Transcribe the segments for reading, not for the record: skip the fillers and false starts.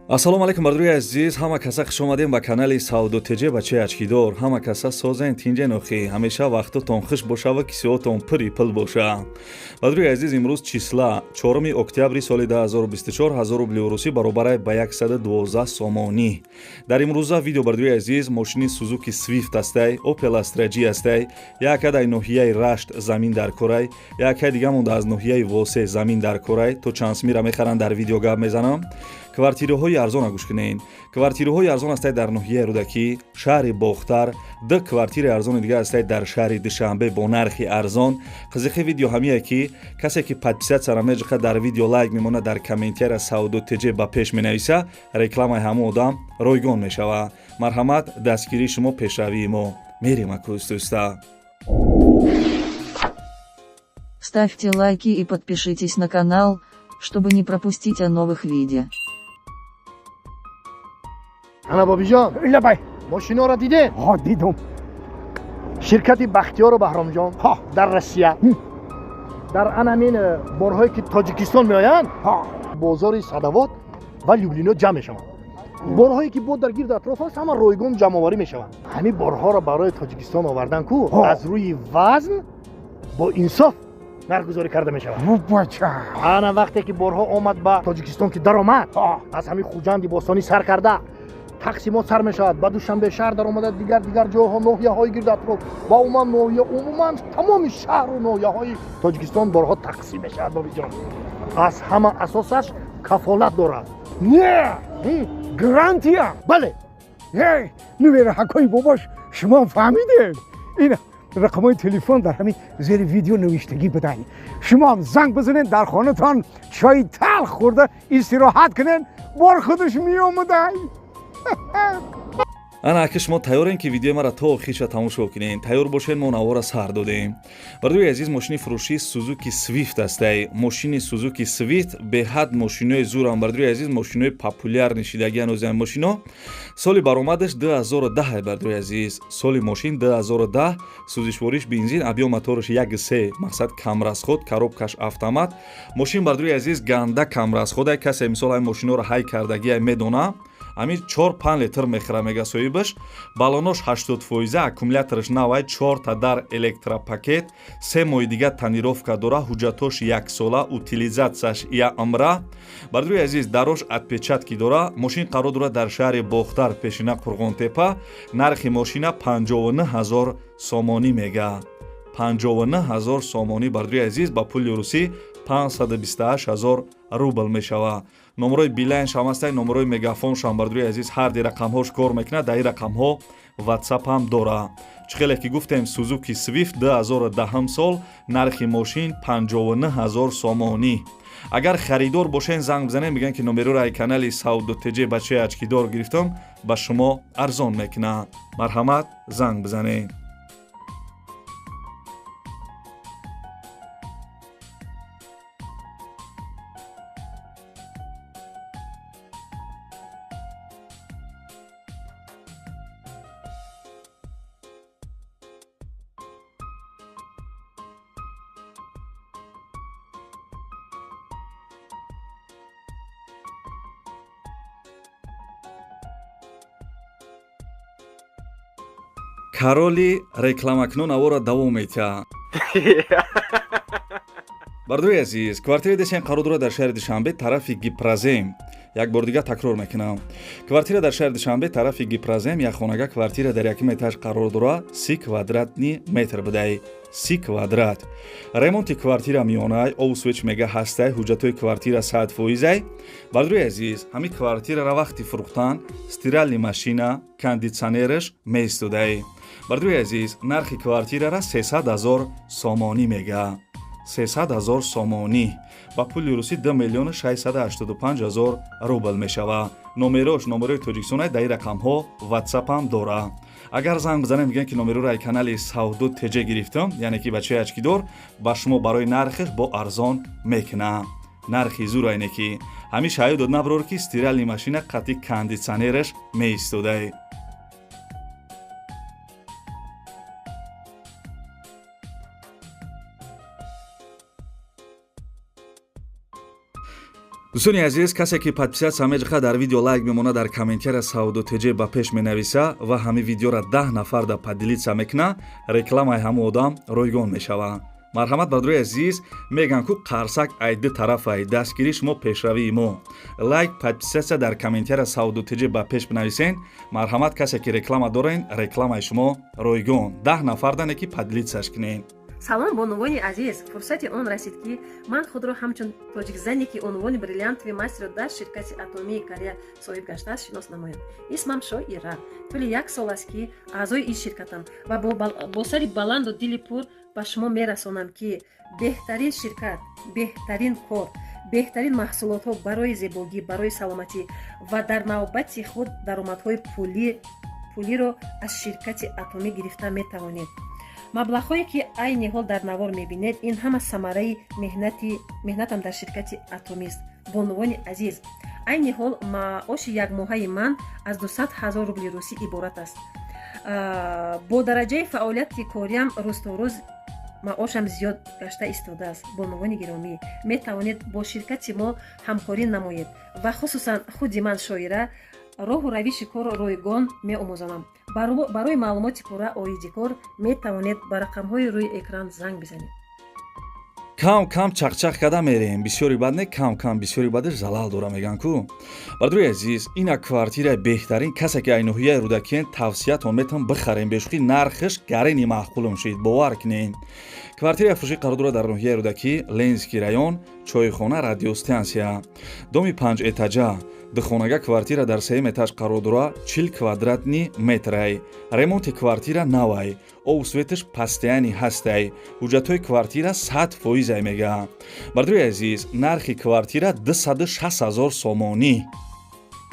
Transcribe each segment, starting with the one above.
ассалому алайкум бардруи азиз, ҳама каса хуш омадем ба канали Сауду Теҷе бачаи ачкидор. Ҳама каса созен тинҷен охи, ҳамеша вақтотон хуш боша ва кисиётон пири пил боша. Бардруи азиз, имрӯз числа 4 октябри соли 2024 1000 рубли урусӣ баробар ба 112 сомонӣ. Дар имрӯза видео бардруи азиз, мошини Suzuki Swift астай, Opel Astra G астай, яка дар ноҳияи Рашт замин дар корай, яка дига монда аз ноҳияи Восе замин дар корай. То чансмира мехаранд дар видео гап мезанам. Квартираҳои арзона гӯш кунед. Квартираҳои арзон астай дар ноҳияи Рӯдакӣ, шаҳри Бохтар, ду квартираи арзони дига астай дар шаҳри Душанбе бо нархи арзон. Қизиқи видео ҳамие ки касе ки подписатсияро меҷиқа дар видео лайк мемона, дар комментария Сауду Теҷе ба пеш менависа, рекламаи ҳамон одам ройгон мешава. Марҳамат, дастгирии шумо пешравии мо. Мерим акӯстуста. Ставьте лайки и подпишитесь на канал, чтобы не пропустить о новых видео. Ана бобиҷон, Ила бай. мошиноро дидед? ها دیدم. Ширкати Бахтиёру Баҳромҷон дар Россия. Дар анамин борҳое ки Тоҷикистон меоянд, ها бозори Садовод ва Люблино ҷамъ мешаванд. Борҳое ки бо дар гирду атроф аст, ҳама ройгон ҷамъоварӣ мешаванд. Ҳамин борҳоро барои Тоҷикистон овардан ку аз рӯи вазн бо инсоф нархгузорӣ карда мешавад. بچه. ана вақте ки борҳо омад ба Тоҷикистон ки даромад, аз ҳамин хуҷанди бостонӣ сар карда тақсимот сар мешавад, ба Душанбе шаҳр дар омада, дигар ҷойҳо, ноҳияҳои гирду атроф ва умуман ноҳия, умуман тамоми шаҳру ноҳияҳои Тоҷикистон борҳо тақсим мешавад. бобиҷон, аз ҳама асосаш кафолат дорад. نه گرانتیا. бале, هی نویر حکای باباش شما فهمیدین. این رقمای تلفن در همین زیر ویدیو نوشتگی بدهید. شما هم زنگ بزنین، در خانه‌تان چای تلخ خورده استراحت کنین، بار خودش میومده. ана аки шумо тайёрен ки видеои маро то охирша тамошо кунед. Тайёр бошед, мо навора сар додем. Бардуи азиз, мошини фурӯшии Suzuki Swift астай. Мошини Suzuki Swift беҳад мошинои зӯранд. Бардуи азиз, мошинои популярни шидагӣ ҳанӯзам мошино. Соли баромадаш 2010 бардуи азиз. Соли мошин 2010, сӯзишвориш бензин, объём мотораш 1.3, мақсад камрасход, коробкаш автомат. Мошин бардуи азиз ганда камрасходай. Касе мисол ҳамин мошиноро ҳай кардагия медона. Ами 4-5 литр мехӯра мега соҳибаш. Балонош 80%, аккумулятораш навай 4 та дар электропакет, 3 моҳи дига тонировка дора, ҳуҷҷатош 1 сола, утилизатсияш 1 умра. Бардуи азиз, дарош отпечатки дора. Мошин қарор дорад дар шаҳри Бохтар, пешина Қурғонтепа. Нархи мошина 59 000 сомонӣ мега. 59 000 сомонӣ бардуи азиз ба пули русӣ 528 000 рубл мешава. номерои билайн шам астай, номерои мегафон шам бардуи азиз, ҳар ди рақамҳош кор мекунад. Дар ин рақамҳо WhatsApp ҳам дора. Чӣ хеле ки гуфтем, Suzuki Swift 2010 сол, нархи мошин 59 000 сомонӣ. Агар харидор бошен, занг бизанем, мегӯян ки номерои канали Сауду Теҷе бачаи ачкидор гирифтам, ба шумо арзон мекунад. Марҳамат, занг бизанед. Кароли рекламакунон авора давом мекард. бардуи азиз, квартира десен қарор дорад дар шаҳри Душанбе, тарафи Гипразем. як бор дига такрор мекунам. Квартира дар шаҳри Душанбе, тарафи Гипразем, як хонага квартира дар якум этаж қарор дорад, 30 квадратни метр будай. 30 квадрат. ремонти квартира миёнай, овсвеч мега ҳастай, ҳуҷҷатои квартира 100%. бардуи азиз, ҳамин квартирара вақти фурӯхтан стирални машина, кондитсионераш меистодай. бардуи азиз, нархи квартирара 300 000 сомонӣ мега. 300 000 сомонӣ ба пули русӣ 2 685 000 рубл мешава. номерои Тоҷикистонаи дар ин рақамҳо WhatsApp ҳам дора. агар занг бизанем, мегӯян ки номерои канали Сауду Теҷе гирифтам, яъне ки бачаи ачкидор, ба шумо барои нархиш бо арзон мекунам. нархи зур айне ки ҳамин шаҳид дод наброр ки стирални машина қатъи кондитсионераш меистодай. дӯстони азиз, касе ки подписатся меҷоха дар видео лайк мемона, дар комментария Сауду ТЖ ба пеш менависа ва ҳами видеора 10 нафар да падилица мекуна, рекламаи ҳамун одам ройгон мешава. марҳамат бардруи азиз, меган ку қарсак айди тарафай дастгири шумо пешравии мо. Лайк, подписатсия дар комментария Сауду ТЖ ба пеш бинависен. Марҳамат, касе ки реклама дорен, рекламаи шумо ройгон. 10 нафар да неки падилицаш кунен. салом бонувони азиз, фурсати он расид ки ман худро ҳамчун тоҷикзане ки унвони бриллиантови мастерро дар ширкати атомии Корея соҳиб гаштааст шинос намоям. исмам Шоира. Тӯли 1 сол аст ки аъзои ин ширкатам ва бо сари баланду дили пур ба шумо мерасонам ки беҳтарин ширкат, беҳтарин кор, беҳтарин маҳсулотҳо барои зебогӣ, барои саломатӣ ва дар навбати худ даромадҳои пулиро аз ширкати атомӣ гирифта метавонед. маблағҳое ки айни ҳол дар навор мебинед, ин ҳама самараи меҳнатам дар ширкати атомист. бонувони азиз, айни ҳол маоши якмоҳаи ман аз 200 000 рубли русӣ иборат аст. бо дараҷаи фаъолияти кориям рӯзторӯз маошам зиёд гашта истодааст. бонувони гиромӣ, метавонед бо ширкати мо ҳамкорӣ намоед ва хусусан худи ман Шоира роҳу равиши корро ройгон меомӯзонам. барои маълумоти пурра оиди кор метавонед ба рақамҳои рӯи экран занг бизанед. кам чақчақ карда мерем, бисёри бад не, кам бисёри бадаш залал дора меган ку. бардруи азиз, ина квартираи беҳтарин касе ки айноҳияи рӯдакиен тавсиятон метавон бихарем. бешухӣ нархиш гарини маъқулум шид, бовар кунен. квартираи фурӯшӣ қарор дорад дар ноҳияи рӯдакӣ, Ленинский район, чойхона, радиостансия, доми 5 этажа. духонага квартира дар 3 этаж қарор дорад, 40 квадратни метрай. ремонти квартира навай, об светиш постоянӣ ҳастай. ҳуҷҷатҳои квартира 100% мега. бардруи азиз, нархи квартира 260 000 сомонӣ.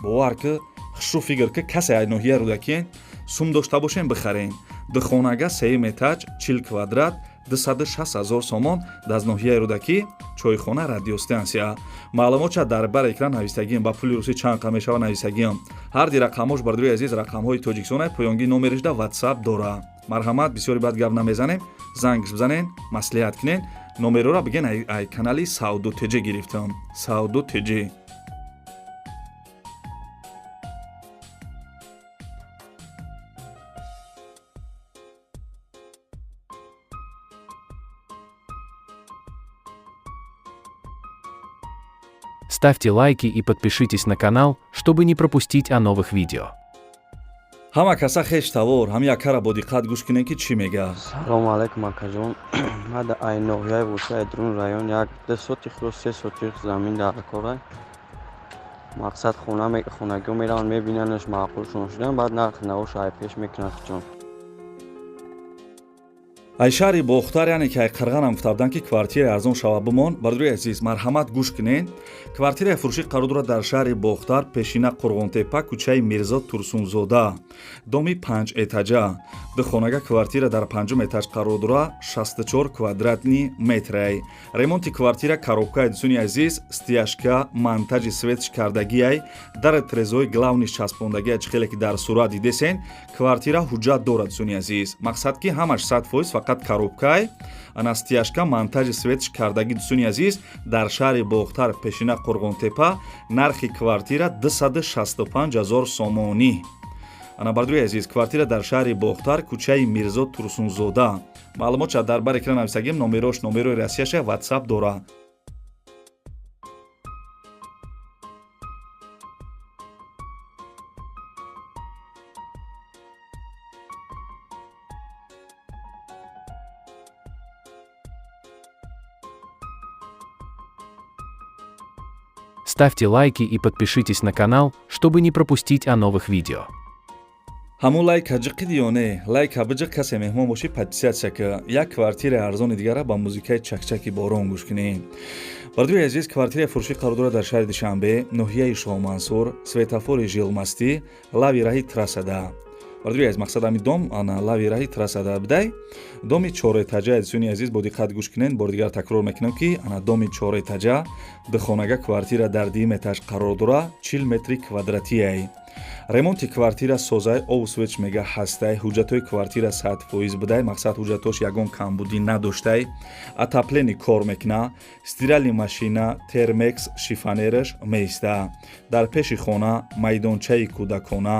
бовар ки хушрӯ фикр ки касе айноҳияи рӯдакиен сум дошта бошем бихарем. духонага 3 этаж, 40 квадрат, 260 000 сомон дар ноҳияи рӯдакӣ, чойхона, радиостансия. маълумотша дар бар экран навистагием, ба пули русӣ чанд қа мешава навистагием. ҳарди рақамош бардруи азиз рақамҳои тоҷикистона поёнгӣ номеришда WhatsApp дора. марҳамат, бисёри бад гап намезанем, зангш бизанен, маслиҳат кунен. номерора биген ай канали Сауду ТЖ гирифтам. Сауду ТЖ. Ставьте лайки и подпишитесь на канал, чтобы не пропустить о новых видео. ҳама каса хеш тавор, ҳам якара бо диққат гӯш кунен ки чӣ мега. Салом алейкум акаҷон. Ман дар айноҳияи Вусаи Друн район як 2 соти хурд 3 соти замин дар корай. Мақсад хонагиҳо мераванд мебинанаш маъқулшон шудан, баъд нарх навош ай пеш мекунад ҷон. ай шаҳри бохтар, яъне ки ай қарғанам гуфтабуданд ки квартираи арзон шава бимон. бардруи азиз, марҳамат гӯш кунен. квартираи фурӯшӣ қарор дорад дар шаҳри бохтар, пешина Қурғонтепа, кӯчаи Мирзо Турсунзода, доми 5 этажа. духонага квартира дар 5 этаж қарор дорад, 64 квадратни метрай. ремонти квартира коробкаи дӯстони азиз, стяжка, монтажи светш кардагиай, дар трезои главниш часпондагиай хеле ки дар сурат дидесен. квартира ҳуҷҷат дорад дӯстони азиз. мақсад ки ҳамаш 100% фақат коробкай, анастияшка, монтажи светш кардаги дӯстони азиз дар шаҳри бохтар, пешина Қурғонтепа. нархи квартира 265 000 сомонӣ. ана бардруи азиз, квартира дар шаҳри бохтар, кӯчаи Мирзо Турсунзода. маълумотша дар бар экран нависагим, номерои расияша WhatsApp дора. Ставьте лайки и подпишитесь на канал, чтобы не пропустить о новых видео. ҳамун лайка ҷиқиди ё не? лайка биҷиқ, касе меҳмон бошӣ подписатсия ки як квартираи арзони дигара ба музикаи чакчаки борон гӯш кунем. бардруи азиз, квартираи фурӯшӣ қарор дорад дар шаҳри Душанбе, ноҳияи Шоҳмансур, светофори жилмастӣ, лави раҳи трасада. бардруи азиз, мақсад ами дом ана лави раҳи трасада бидай. доми 4 этажа дӯстони азиз, бо диққат гӯш кунен. бори дигар такрор мекунам ки ана доми 4 этажа, духонага квартира дар 2 этаж қарор дорад, 40 метри квадратиай. ремонти квартира созаи овсвеч мега ҳастай ҳуҷҷатҳои квартира 100% будай мақсад ҳуҷҷатҳош ягон камбудӣ надоштай отоплени кор мекуна стирали машина термекс шифонераш меиста дар пеши хона майдончаи кӯдакона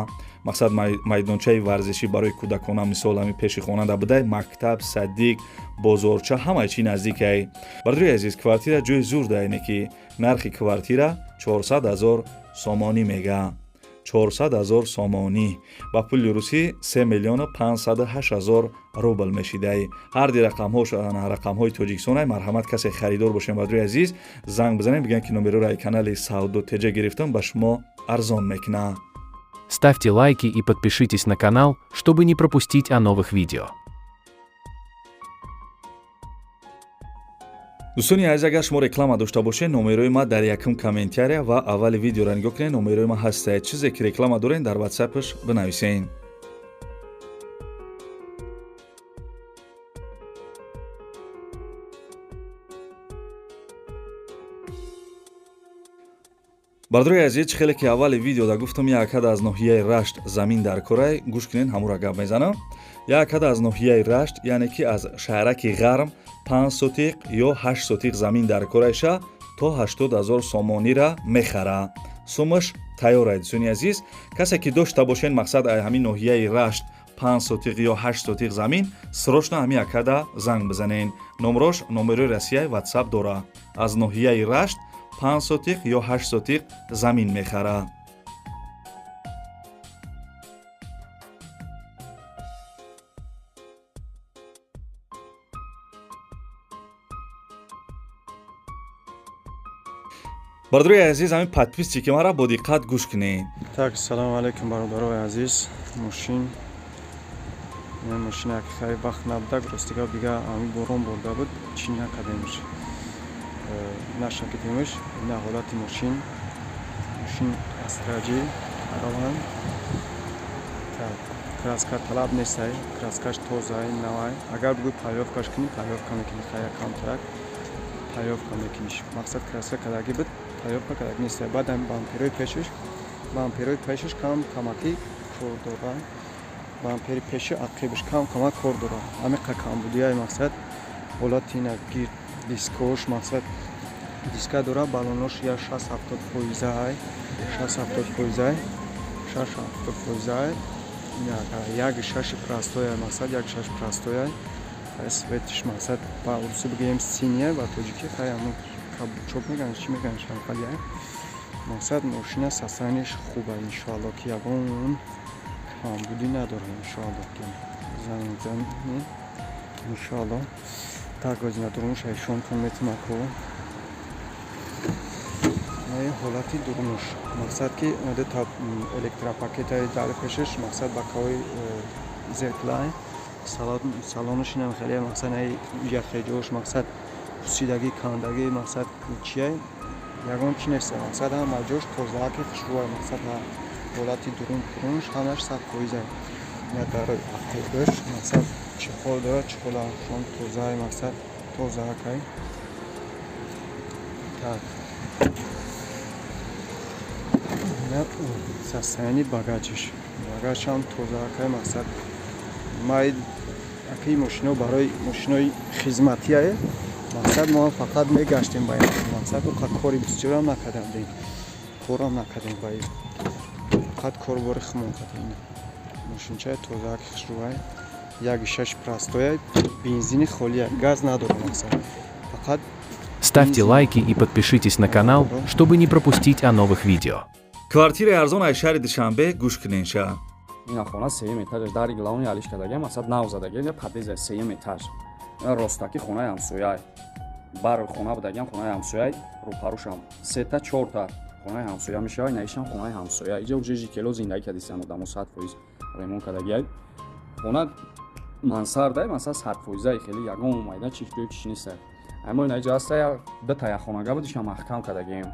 мақсад майдончаи варзишӣ барои кӯдакона мисол ҳами пеши хона да будай мактаб саддик бозорча ҳамаи чӣ наздикай бардуи азиз квартира ҷои зур дайне ки нархи квартира 400 000 сомонӣ мега 400 000 сомонӣ ба пули русӣ 3 508 000 рубл мешидай ҳарди рақамҳои тоҷикистонай марҳамат касе харидор бошем бардуи азиз занг бизанем бигӯям ки номерои канали савдо теҷа гирифтам ба шумо арзон мекуна. Ставьте лайки и подпишитесь на канал, чтобы не пропустить о новых видео. дӯстони азиз агар шумо реклама дошта бошед номерои ма дар якум комментария ва аввали видеоро нигоҳ кунед номерои ма ҳастад чизе ки реклама дорен дар ватсапаш бинависен. бардуи азиз хеле ки аввали видеода гуфтам як ҳад аз ноҳияи рашт замин дар корай гӯш кунед ҳамура гап мезанам як ҳад аз ноҳияи рашт яъне ки аз шаҳраки ғарм 5 сотиқ ё 8 сотиқ замин дар корайша то 80 000 сомонира мехара сумаш тайёрай дӯстони азиз касе ки дошта бошед мақсад ҳамин ноҳияи рашт 5 сотиқ ё 8 сотиқ замин срочно ҳамин якада занг бизанен номрош номерои россияи ватсап дора аз ноҳияи рашт 5 сотиқ ё 8 сотиқ замин мехара бардуи азиз ҳамин подписчики мара бо диққат гӯш кунед. Так, салому алейкум бародарои азиз. Машина хай вақт набуда гурустига бига ҳамин борон борда буд чӣ накардемш нашакидемш ина ҳолати машин астраҷи араван так краска талаб нестай краскаш тозаи навай агар бугӯ паёвкаш кунӣ паёвка мекунӣ хая камтарак паёвка мекуниш мақсад краска кадаги буд паёвка кадаги нестай баъд бамперои пешаш кам камакӣ кор дора бампери пеши ақибаш камак кор дора амиқа камбудияи мақсад ҳолати ина гир дискош мақсад диска дора балонош я 60-70% 60-70% як шаши прастоя мақсад як шаш прастоя светиш мақсад ба урусӣ бигӯем синия ва тоҷикӣ хаямун чоп меганаш чӣ меганаш ҳамқалия мақсад мошина сасаниш хуба иншоалло ки ягон камбудӣ надора иншоалло ки занзани иншоалло так гозинадурмуш айшон кун метимако ҳолати дурмуш мақсад ки оде та электропакетаи дари пешаш мақсад ба каҳои зетлай салонаш инам хеле мақсад ай яхеҷош мақсад пусидаги кандаги мақсад чияй ягон чи нест мақсад ҳама ҷош тозааки хушбӯй мақсад ҳолати дурум пурунш ҳамаш 100% я дарои ақибаш мақсад чихол дора чихолашон тозаи мақсад тозаакай так састани багажиш багажам тозаакай мақсад май акии мошино барои мошинои хизматие мақсад мо фақат мегаштем ба мақсад кори бисёрам накардем корам накардем ба фақат корбори химон кардем мошинчаи тозааки хушрӯай як 6 прастоя бензини холия газ надорад мақсад фақат Ставьте лайки и подпишитесь на канал, чтобы не пропустить о новых видео. квартираи арзонаи шаҳри душанбе гӯш кунед ша ина хона сеюм этаж дари главни алиш кардагем масад нав задагем я падеза сеюм этаж ростаки хонаи ҳамсояй бар хона будагем хонаи ҳамсояй рӯпарушам сета чорта хонаи ҳамсоя мешавад наишам хонаи ҳамсоя иҷа уҷежи кело зиндаги кардисам одамо 100% ремонт кардагиай хона мансардай масад 100% хели ягон омайда чӣ ҷои чӣ нестай аммо ина иҷа ҳаста я бита я хонага будиша маҳкам кардагем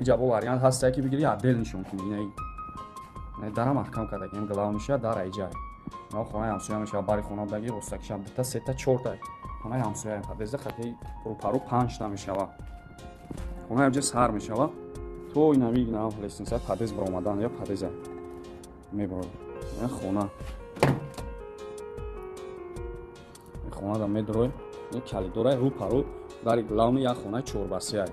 иҷа бо вариант ҳаста ки бигири адел нишон кунӣ ина дара маҳкам кардагем главниша дара иҷа но хонаи ҳамсоя мешавад бари хона будаги ростакишам бита сета чорта хонаи ҳамсоя падеза хати рӯпарӯ 5 та мешавад хонаи ҷа сар мешавад то инави на лестница падез баромадан я падеза мебро хона хонада медрой калидора ру пару дар главни я хона чорбасия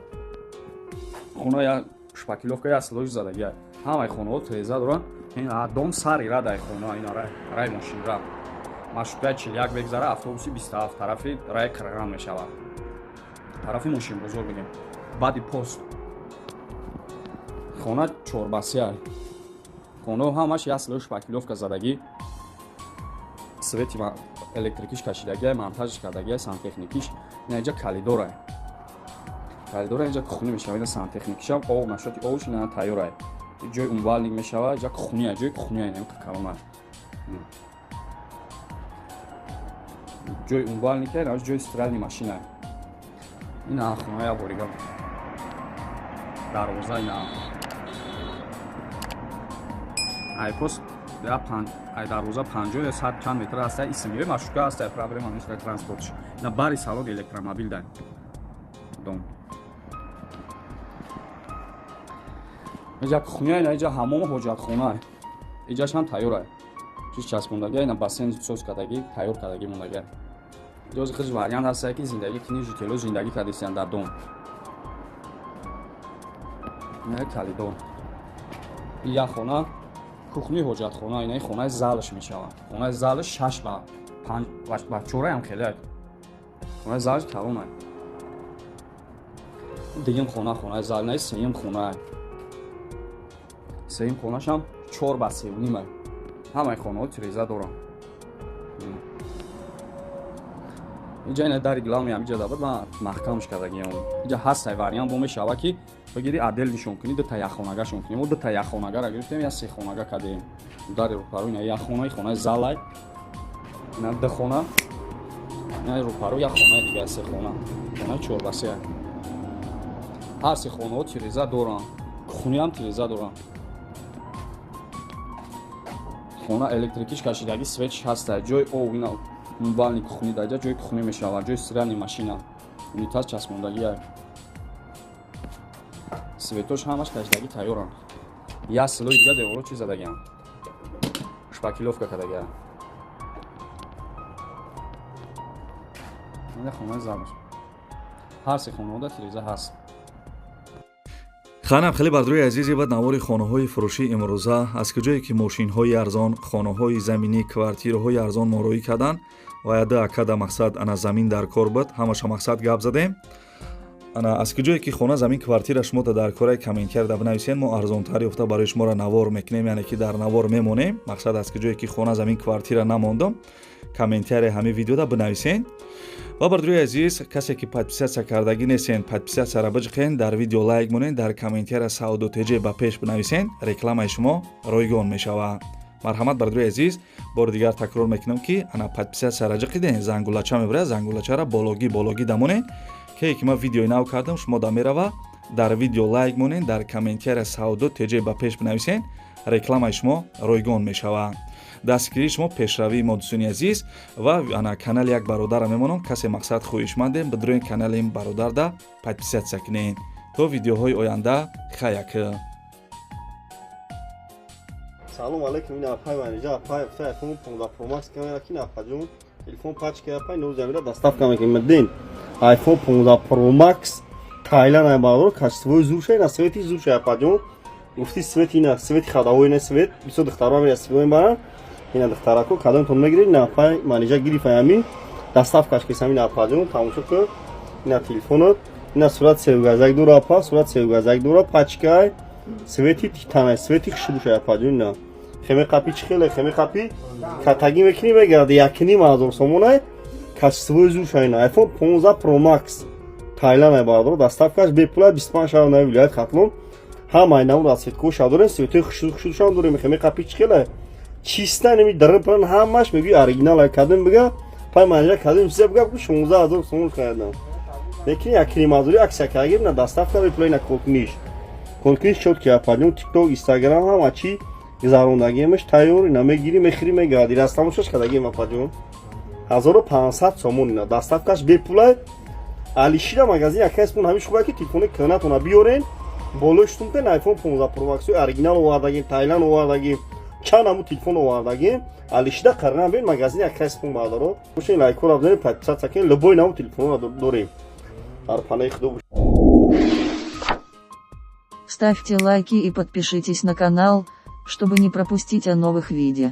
хона я шпакиловка я слож задаги ҳамаи хонаҳо треза доранд ин дом сар ира дар хона ин рай мошинра маршрутаи 41 бегзара автобуси 27 тарафи рай қирған мешавад тарафи мошинбозор бигем баъди пост хона чорбасия хонаҳо ҳамаш я слож шпакиловка задагӣ свети электрикиш кашидагӣ монтажиш кардагӣ сантехникиш инҷа калидора инҷа кухни мешавад сантехникишам об нашоти обш ина тайёра ҷои умвалник мешавад инҷа кухния ҷои кухния ин калона ҷои умвалника ин ҷои стиральни машина ина хоная борига дарвоза ина айпос ай дарвоза 50 я 100 чанд метр аст исмиёи маршрутка аст проблема нест транспортш ина бари салон электромобил дан дом инҷа кухня ина инҷа ҳамом ҳоҷатхона инҷаш ҳам тайёра чиз часпондагӣ ина бассейн соз кардагӣ тайёр кардагӣ мондагӣ ҷози хиж вариант аст ки зиндагӣ кини житело зиндагӣ кардисиян дар дом ина калидор я хона кухни ҳоҷатхона ина хонаи залш мешавад хонаи залш 6 ба 5 ба 4 ам хеле хонаи залш калона дигим хонаи зал ина сеюм хона сеюм хонашам 4 ба 3 нима ҳамаи хонаҳо тиреза доранд инҷа ина дари главни ҳамиҷа дабад ман маҳкамш кардагиам инҷа ҳастай вариант бо мешавад ки бигири адел нишон кунӣ дута яххонагашон кунем дута яххонагара гирифтем я сехонага кардем дари рӯпару ина яххонаи хонаи залай ина духона ина рӯпару як хонаи дига сехона хонаи чорбасия ҳар се хонаҳо тиреза доранд кухниам тиреза доранд хона электрикиш кашидагӣ светш ҳаста ҷои об ина умвални кухни даҷа ҷои кухни мешавад ҷои стирани машина унитаз часпондагия светош ҳамаш кашидагӣ тайёранд я силои дига деворо чи задагиам шпакиловка кардагиам ина хонаи залш ҳар се хонаҳода тиреза ҳаст ханам хеле бардруи азизи бад навори хонаҳои фурӯшии имрӯза аз куҷое ки мошинҳои арзон хонаҳои заминӣ квартираҳои арзон морӯӣ карданд ва яда акада мақсад ана замин дар кор буд ҳамаша мақсад гап задем ана аз куҷое ки хона замин квартира шумота дар кораи комментарда бинависед мо арзонтар ёфта барои шуморо навор мекунем яъне ки дар навор мемонем мақсад аз куҷое ки хона замин квартира намондам комментари ҳамин видеода бинависед ва бардруи азиз касе ки подписатсия кардагӣ нестен подписатсияро биҷиқен дар видео лайк монед дар комментария саудотеҷе ба пеш бинависен рекламаи шумо ройгон мешавад марҳамат бардруи азиз бори дигар такрор мекунам ки ана подписатсияро ҷиқиден зангулача мебарад зангулачаро бологӣ дамонед ке ки ман видеои нав кардам шумо да мерава дар видео лайк монед дар комментария саудотеҷе ба пеш бинависен рекламаи шумо ройгон мешавад дастгирии шумо пешравии мо дӯстони азиз ва ана канали як бародара мемонам касе мақсад хоҳишмандем бидроен канали ин бародарда подписатсия кунед то видеоҳои оянда хаяк салом алейкум ина пайван ҷа пай iPhone 15 Pro Max камера ки нафаҷун телефон пачка пай ноу замира доставка мекунем дин iPhone 15 Pro Max Тайланд ай баро качествои зуршай на свети зуршай паҷун гуфти свети на свети хадавой на свет бисо духтарва мера свет бара ина духтарако кадамтон мегиред на пай манижа гирифаями доставкаш кесами на паҷун тамошо ку ина телефонот ина сурат севгазак дура па сурат севгазак дура пачкай свети титанай свети хушбушай паҷун на хеми қапи чихеле хеми қапи катаги мекини мегирад якни мазур сомонай качествои зуршай на iPhone 15 Pro Max Тайланд ай баро доставкаш бепула 25 шаҳр на вилоят хатлон ҳамаи навр расветкоша дорем светои хушудшам дорем хеми қапи чихеле чиста неми дарин план ҳамаш меги оригинал кадем бига пай манижа кадем се бига 16000 сомон хаядам лекин якни мазури аксия кагем на доставка бепула на конкурс чот ки ападем TikTok Instagram ҳама чи гузарондагиемаш тайёр ина мегири мехири мегирад ира тамошош кардагием ападем 1500 сомон ина доставкаш бепула алишира магазин якас пун ҳамиш хуба ки телефони канатона биёрен болоштун пен iPhone 15 Pro Max оригинал овардагим Тайланд овардагим чанд ҳамун телефон овардагем алишида қарна бин магазин як кайс пун бадаро мошин лайкора бдани подписаться кен любой намо телефонро дорем дар панаи худо. Ставьте лайки и подпишитесь на канал, чтобы не пропустить о новых видео.